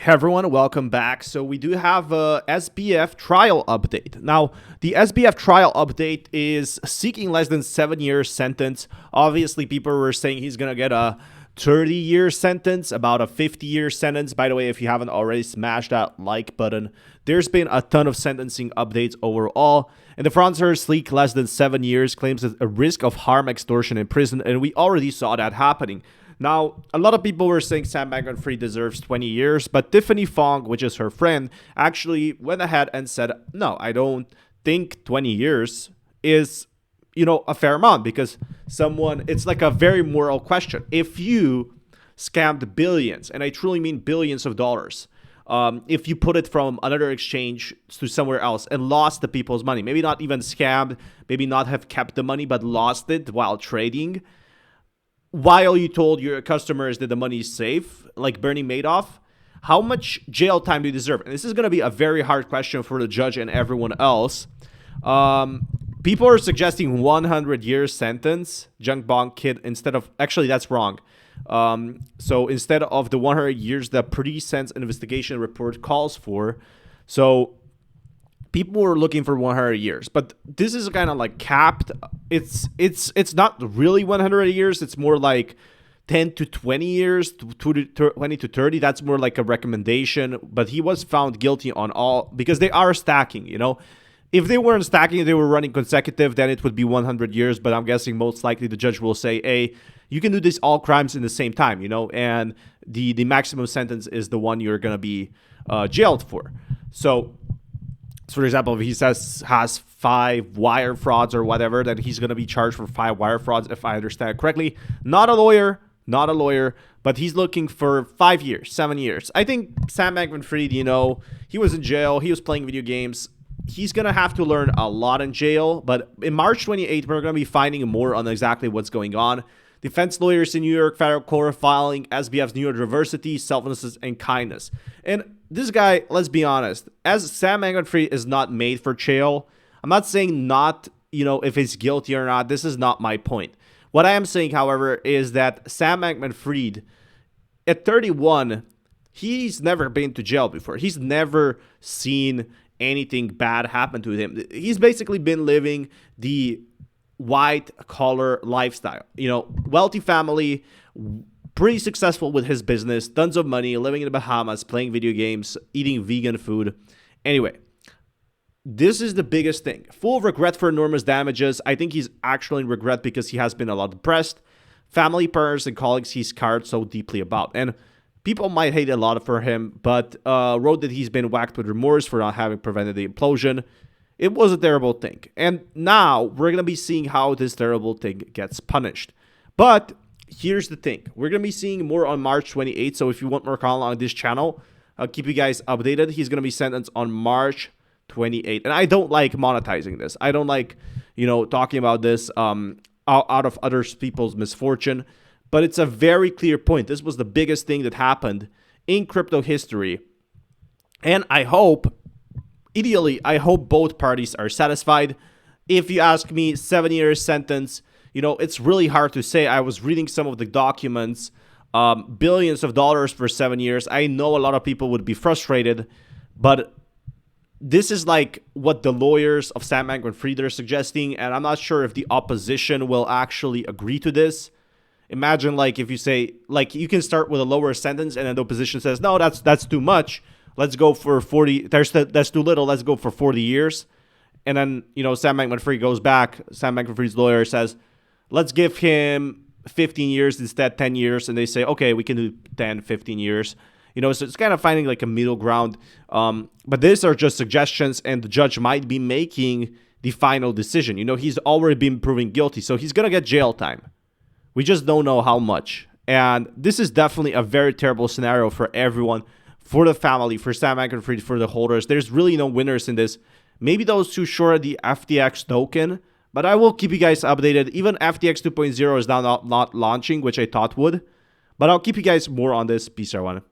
Hey everyone, welcome back. So we do have a SBF trial update. Now, the SBF trial update is seeking less than 7 year sentence. Obviously, people were saying he's gonna get a 30-year sentence, about a 50-year sentence. By the way, if you haven't already, smash that like button. There's been a ton of sentencing updates overall, and the fraudsters seek less than 7 years, claims that a risk of harm, extortion in prison, and we already saw that happening. Now, a lot of people were saying Sam Bankman-Fried deserves 20 years, but Tiffany Fong, which is her friend, actually went ahead and said, no, I don't think 20 years is, a fair amount, because it's like a very moral question. If you scammed billions, and I truly mean billions of dollars, if you put it from another exchange to somewhere else and lost the people's money, maybe not even scammed, maybe not have kept the money, but lost it while trading, while you told your customers that the money is safe, like Bernie Madoff, how much jail time do you deserve? And this is going to be a very hard question for the judge and everyone else. People are suggesting 100 years sentence, junk bond kid, instead of, actually that's wrong. So instead of the 100 years the pre-sentence investigation report calls for, so people were looking for 100 years, but this is kind of like capped. It's not really 100 years. It's more like 10 to 20 years, 20 to 30. That's more like a recommendation, but he was found guilty on all, because they are stacking, If they weren't stacking, they were running consecutive, then it would be 100 years, but I'm guessing most likely the judge will say, hey, you can do these all crimes in the same time, and the maximum sentence is the one you're going to be jailed for. So for example, if he has 5 wire frauds or whatever, then he's going to be charged for 5 wire frauds, if I understand correctly. Not a lawyer, but he's looking for 5 years, 7 years. I think Sam Bankman-Fried, he was in jail, he was playing video games. He's going to have to learn a lot in jail, but in March 28th, we're going to be finding more on exactly what's going on. Defense lawyers in New York federal court filing SBF's New York diversity, selflessness, and kindness. And this guy, let's be honest, as Sam Bankman-Fried is not made for jail. I'm not saying not, if he's guilty or not. This is not my point. What I am saying, however, is that Sam Bankman-Fried, at 31, he's never been to jail before. He's never seen anything bad happen to him. He's basically been living the white collar lifestyle, wealthy family, pretty successful with his business, tons of money, living in the Bahamas, playing video games, eating vegan food. Anyway, this is the biggest thing. Full of regret for enormous damages. I think he's actually in regret because he has been a lot depressed. Family, partners, and colleagues he's cared so deeply about. And people might hate a lot for him, but wrote that he's been whacked with remorse for not having prevented the implosion. It was a terrible thing. And now we're going to be seeing how this terrible thing gets punished. But here's the thing. We're going to be seeing more on March 28th. So if you want more content on this channel, I'll keep you guys updated. He's going to be sentenced on March 28th. And I don't like monetizing this. I don't like, talking about this out of other people's misfortune. But it's a very clear point. This was the biggest thing that happened in crypto history. And ideally, I hope both parties are satisfied. If you ask me, 7 years sentence, it's really hard to say. I was reading some of the documents, billions of dollars for 7 years. I know a lot of people would be frustrated, but this is like what the lawyers of Sam Bankman-Fried are suggesting, and I'm not sure if the opposition will actually agree to this. Imagine if you say, you can start with a lower sentence, and then the opposition says, no, that's too much. Let's go for 40. That's too little. Let's go for 40 years. And then, Sam Bankman-Fried goes back. Sam Bankman-Fried's lawyer says, let's give him 15 years instead, 10 years. And they say, okay, we can do 10, 15 years. So it's kind of finding a middle ground. But these are just suggestions, and the judge might be making the final decision. He's already been proven guilty, so he's going to get jail time. We just don't know how much. And this is definitely a very terrible scenario for everyone, for the family, for Sam Bankman-Fried, for the holders. There's really no winners in this. Maybe those who short the FTX token, but I will keep you guys updated. Even FTX 2.0 is now not launching, which I thought would. But I'll keep you guys more on this. Peace, everyone.